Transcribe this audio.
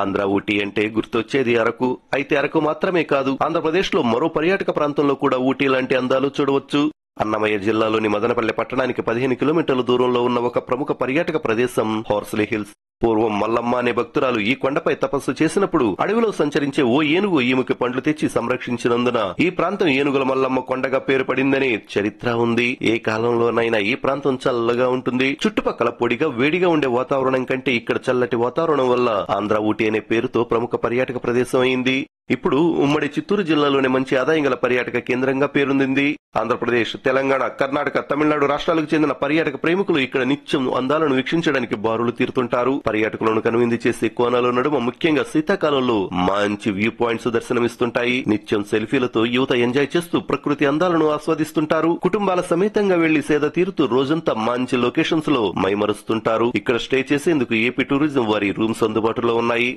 ఆంధ్ర ఊటీ అంటే గుర్తొచ్చేది అరకు. అయితే అరకు మాత్రమే కాదు, ఆంధ్రప్రదేశ్ లో మరో పర్యాటక ప్రాంతంలో కూడా ఊటీ లాంటి అందాలు చూడవచ్చు. అన్నమయ్య జిల్లాలోని మదనపల్లె పట్టణానికి 15 కిలోమీటర్ల దూరంలో ఉన్న ఒక ప్రముఖ పర్యాటక ప్రదేశం హార్స్లీ హిల్స్. పూర్వం మల్లమ్మ అనే భక్తురాలు ఈ కొండపై తపస్సు చేసినప్పుడు అడవిలో సంచరించే ఓ ఏనుగు ఈమెకి పండ్లు తెచ్చి సంరక్షించినందున ఈ ప్రాంతం ఏనుగుల మల్లమ్మ కొండగా పేరు పడిందనే చరిత్ర ఉంది. ఏ కాలంలోనైనా ఈ ప్రాంతం చల్లగా ఉంటుంది. చుట్టుపక్కల పొడిగా వేడిగా ఉండే వాతావరణం కంటే ఇక్కడ చల్లటి వాతావరణం వల్ల ఆంధ్ర ఊటీ అనే పేరుతో ప్రముఖ పర్యాటక ప్రదేశం అయింది. ఇప్పుడు ఉమ్మడి చిత్తూరు జిల్లాలోని మంచి ఆదాయం గల పర్యాటక కేంద్రంగా పేరొందింది. ఆంధ్రప్రదేశ్, తెలంగాణ, కర్ణాటక, తమిళనాడు రాష్ట్రాలకు చెందిన పర్యాటక ప్రేమికులు ఇక్కడ నిత్యం అందాలను వీక్షించడానికి బారులు తీరుతుంటారు. పర్యాటకులను కనువిందు చేసే కోనాల నడుమ ముఖ్యంగా శీతాకాలంలో మంచి వ్యూ పాయింట్స్ దర్శనమిస్తుంటాయి. నిత్యం సెల్ఫీలతో యువత ఎంజాయ్ చేస్తూ ప్రకృతి అందాలను ఆస్వాదిస్తుంటారు. కుటుంబాల సమేతంగా వెళ్లి సేద తీరుతూ రోజంతా మంచి లొకేషన్స్ లో మైమరుస్తుంటారు. ఇక్కడ స్టే చేసేందుకు ఏపీ టూరిజం వారి రూమ్స్ అందుబాటులో ఉన్నాయి.